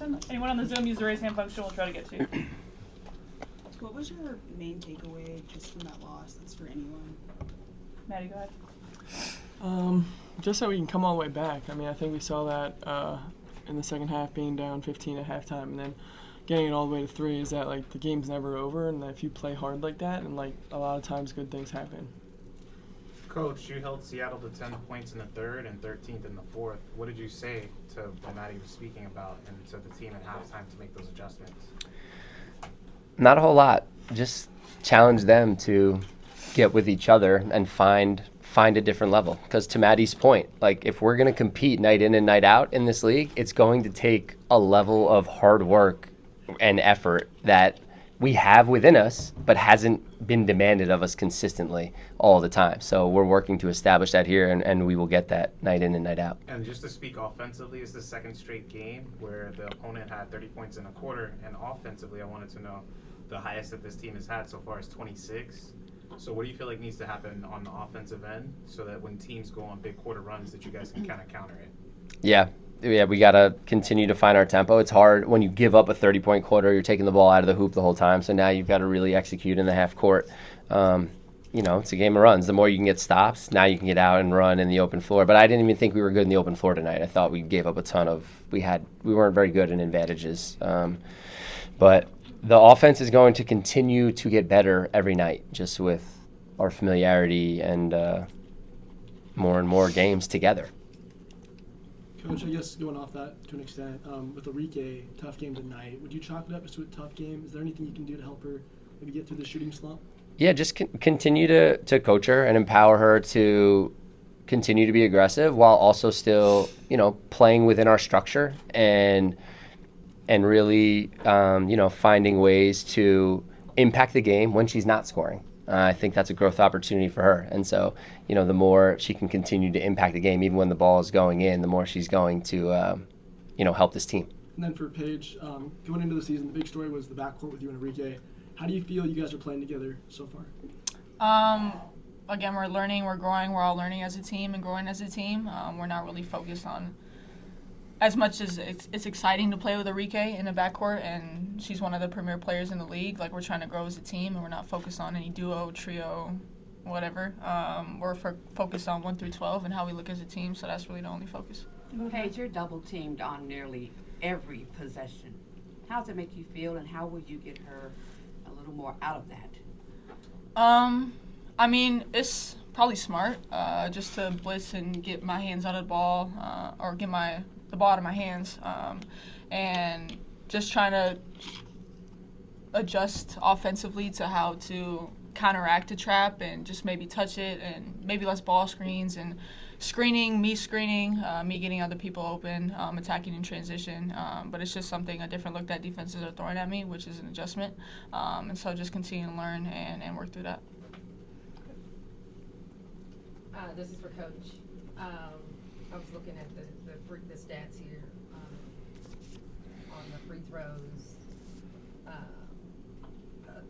person? Anyone on the Zoom, use the raise hand function. We'll try to get to you. What was your main takeaway just from that loss? That's for anyone. Maddie, go ahead. Just that we can come all the way back. I mean, I think we saw that in the second half, being down 15 at halftime, and then getting it all the way to 3 is that, like, the game's never over, and if you play hard like that, and, like, a lot of times good things happen. Coach, you held Seattle to 10 points in the third and 13th in the fourth. What did you say to what Maddie was speaking about and to the team at halftime to make those adjustments? Not a whole lot. Just challenge them to get with each other and find a different level. Because to Maddie's point, like, if we're going to compete night in and night out in this league, it's going to take a level of hard work and effort that we have within us, but hasn't been demanded of us consistently all the time. So we're working to establish that here, and we will get that night in and night out. And just to speak offensively, it's the second straight game where the opponent had 30 points in a quarter, and offensively, I wanted to know the highest that this team has had so far is 26. So what do you feel like needs to happen on the offensive end so that when teams go on big quarter runs that you guys can kind of counter it? Yeah, we got to continue to find our tempo. It's hard when you give up a 30-point quarter, you're taking the ball out of the hoop the whole time. So now you've got to really execute in the half court. It's a game of runs. The more you can get stops, now you can get out and run in the open floor. But I didn't even think we were good in the open floor tonight. I thought we gave up a ton of – we weren't very good in advantages. But the offense is going to continue to get better every night just with our familiarity and more and more games together. Coach, I guess going off that to an extent, with Enrique, tough game tonight, would you chalk it up to a tough game? Is there anything you can do to help her maybe get through the shooting slump? Yeah, just continue to coach her and empower her to continue to be aggressive while also still, playing within our structure and really, finding ways to impact the game when she's not scoring. I think that's a growth opportunity for her. And so, the more she can continue to impact the game, even when the ball is going in, the more she's going to, help this team. And then for Paige, going into the season, the big story was the backcourt with you and Enrique. How do you feel you guys are playing together so far? Again, we're learning, we're growing, we're all learning as a team and growing as a team. We're not really focused on as much as it's exciting to play with Enrique in the backcourt, and she's one of the premier players in the league. Like, we're trying to grow as a team, and we're not focused on any duo, trio, whatever. We're focused on 1 through 12 and how we look as a team, so that's really the only focus. Paige, you're double teamed on nearly every possession. How does it make you feel, and how would you get her a little more out of that? It's probably smart just to blitz and get my hands out of the ball or get the ball out of my hands, and just trying to adjust offensively to how to counteract a trap and just maybe touch it and maybe less ball screens and me screening, me getting other people open, attacking in transition. But it's just a different look that defenses are throwing at me, which is an adjustment. And so just continue to learn and work through that. This is for Coach. I was looking at the stats here on the free throws.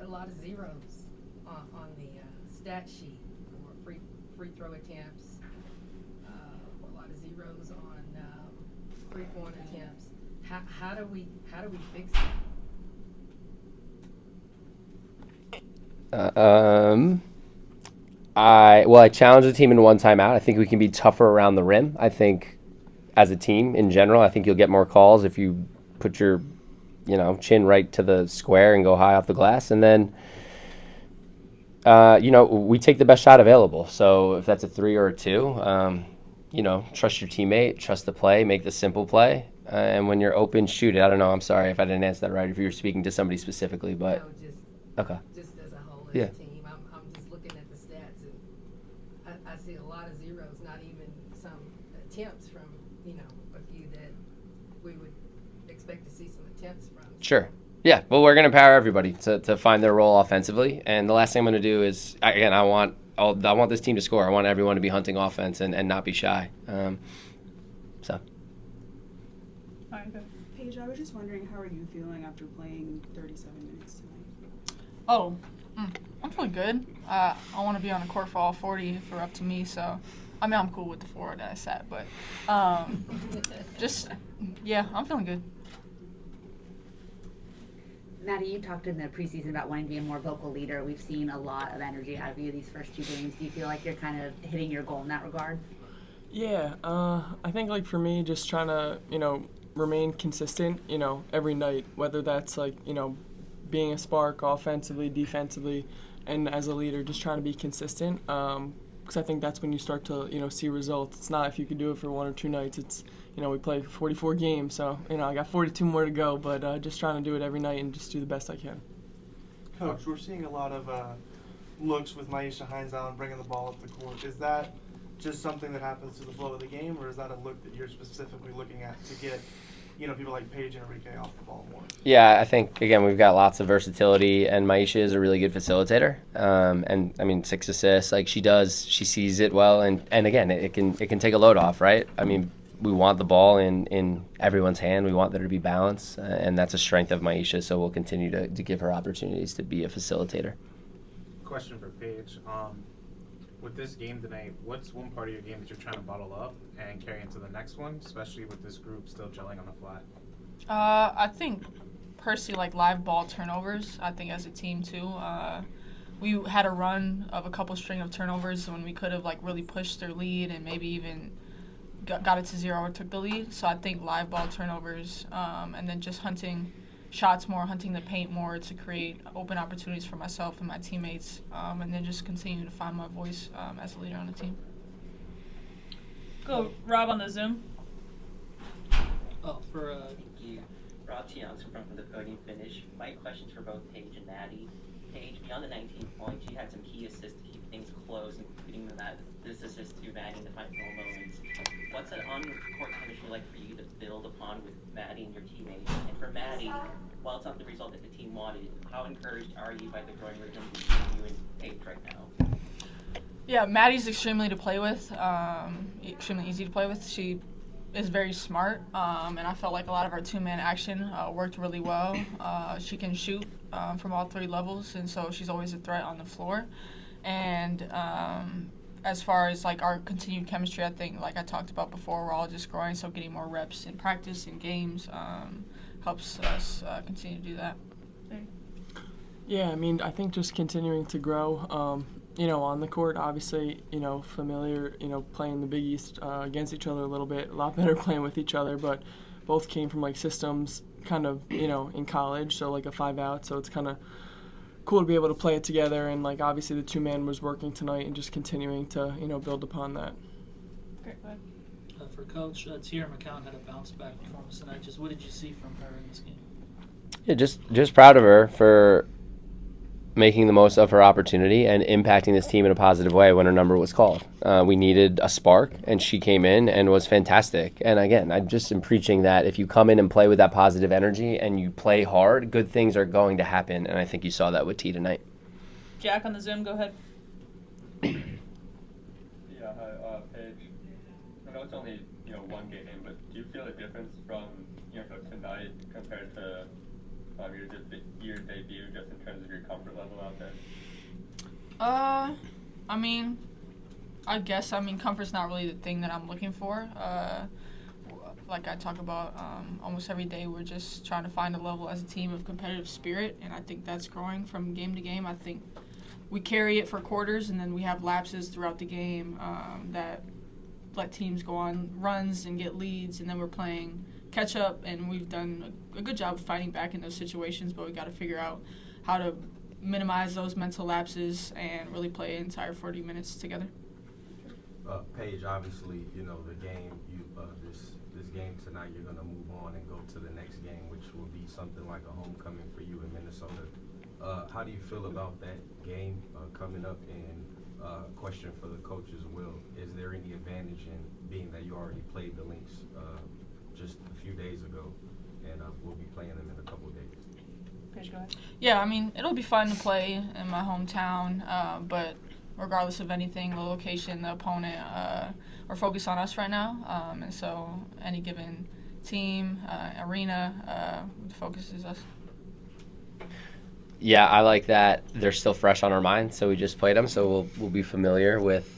A lot of zeros on the stat sheet for free throw attempts. A lot of zeros on 3-point attempts. How do we fix that? I challenged the team in one timeout. I think we can be tougher around the rim. I think as a team in general, I think you'll get more calls if you put your, chin right to the square and go high off the glass. And then, we take the best shot available. So if that's a 3 or a 2, trust your teammate, trust the play, make the simple play. And when you're open, shoot it. I don't know. I'm sorry if I didn't answer that right, if you were speaking to somebody specifically, but okay. Just as a whole, as a team. I'm just looking at the stats, and I see a lot of zeros, not even some attempts from, a few that we would expect to see some attempts from. Sure. Yeah, well, we're going to empower everybody to find their role offensively. And the last thing I'm going to do is, again, I want this team to score. I want everyone to be hunting offense and not be shy. Paige, I was just wondering, how are you feeling after playing 37 minutes tonight? I'm feeling good. I want to be on the court for all 40 if we're up to me. So, I'm cool with the 4 that I sat, but I'm feeling good. Maddie, you talked in the preseason about wanting to be a more vocal leader. We've seen a lot of energy out of you these first 2 games. Do you feel like you're kind of hitting your goal in that regard? Yeah, I think like for me, just trying to remain consistent, every night, whether that's like being a spark offensively, defensively, and as a leader, just trying to be consistent. Because I think that's when you start to see results. It's not if you can do it for 1 or 2 nights. It's we play 44 games, so I got 42 more to go. But just trying to do it every night and just do the best I can. Coach, we're seeing a lot of looks with Myisha Hines-Allen bringing the ball up the court. Is that just something that happens to the flow of the game, or is that a look that you're specifically looking at to get people like Paige and Enrique off the ball more? Yeah, I think, again, we've got lots of versatility, and Myisha is a really good facilitator. And, I mean, 6 assists, like she sees it well, and again, it can take a load off, right? I mean, we want the ball in everyone's hand. We want there to be balance, and that's a strength of Myisha, so we'll continue to give her opportunities to be a facilitator. Question for Paige. With this game tonight, what's one part of your game that you're trying to bottle up and carry into the next one, especially with this group still gelling on the flat? I think personally, like live ball turnovers. I think as a team too, we had a run of a couple string of turnovers when we could have like really pushed their lead and maybe even got it to 0 or took the lead. So I think live ball turnovers, and then just hunting shots more, hunting the paint more to create open opportunities for myself and my teammates, and then just continue to find my voice as a leader on the team. Go, Rob, on the Zoom. Oh, for Thank you. Rob Tiongson from the podium finish. My question's for both Paige and Maddie. Paige, beyond the 19 points, you had some key assists to keep things close, including this assist to Maddie in the final moments. What's that on-court chemistry like for you to build upon with Maddie and your teammates? And for Maddie, while it's not the result that the team wanted, how encouraged are you by the growing rhythm between you and Paige right now? Yeah, Maddie's extremely to play with, extremely easy to play with. She is very smart, and I felt like a lot of our 2-man action worked really well. She can shoot from all 3 levels, and so she's always a threat on the floor. And as far as like our continued chemistry, I think like I talked about before, we're all just growing, so getting more reps in practice and games helps us continue to do that. Yeah, I mean, I think just continuing to grow, on the court, obviously, familiar, playing the Big East against each other a little bit, a lot better playing with each other, but both came from like systems kind of, in college, so like a 5-out, so it's kind of cool to be able to play it together, and like obviously the 2-man was working tonight and just continuing to, build upon that. Great, go ahead. For Coach, Tierra McCown had a bounce-back performance tonight. Just what did you see from her in this game? Yeah, just proud of her for making the most of her opportunity and impacting this team in a positive way when her number was called. We needed a spark, and she came in and was fantastic. And again, I'm just preaching that if you come in and play with that positive energy and you play hard, good things are going to happen. And I think you saw that with T tonight. Jack on the Zoom, go ahead. Yeah, hi, Paige. I know it's only one game, but do you feel a difference from tonight compared to your debut, just in terms of your comfort level out there? I guess comfort's not really the thing that I'm looking for. Like I talk about almost every day, we're just trying to find a level as a team of competitive spirit, and I think that's growing from game to game. I think we carry it for quarters, and then we have lapses throughout the game that let teams go on runs and get leads, and then we're playing catch up, and we've done a good job of fighting back in those situations, but we got to figure out how to minimize those mental lapses and really play an entire 40 minutes together. Paige, obviously, the game, this game tonight, you're going to move on and go to the next game, which will be something like a homecoming for you in Minnesota. How do you feel about that game coming up? And question for the coach as well, is there any advantage in being that you already played the Lynx just a few days ago, and we'll be playing them in a couple of days? Paige, go ahead. Yeah, it'll be fun to play in my hometown, but regardless of anything, the location, the opponent, we're focused on us right now, and so any given team, arena, the focus is us. Yeah, I like that they're still fresh on our minds, so we just played them, so we'll be familiar with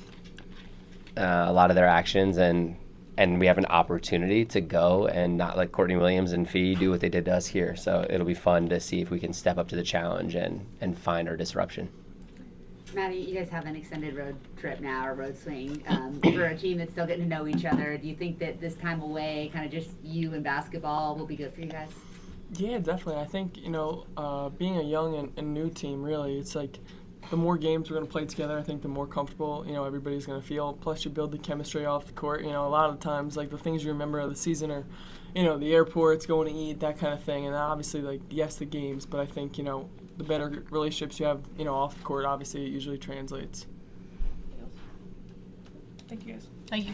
a lot of their actions, and and we have an opportunity to go and not let Courtney Williams and Fee do what they did to us here. So it'll be fun to see if we can step up to the challenge and find our disruption. Maddie, you guys have an extended road trip now, or road swing. For a team that's still getting to know each other, do you think that this time away, kind of just you and basketball, will be good for you guys? Yeah, definitely. I think, being a young and new team, really, it's like the more games we're going to play together, I think the more comfortable, everybody's going to feel. Plus, you build the chemistry off the court. A lot of times, like, the things you remember of the season are, the airports, going to eat, that kind of thing. And obviously, like, yes, the games, but I think, the better relationships you have, off the court, obviously, it usually translates. Thank you, guys. Thank you.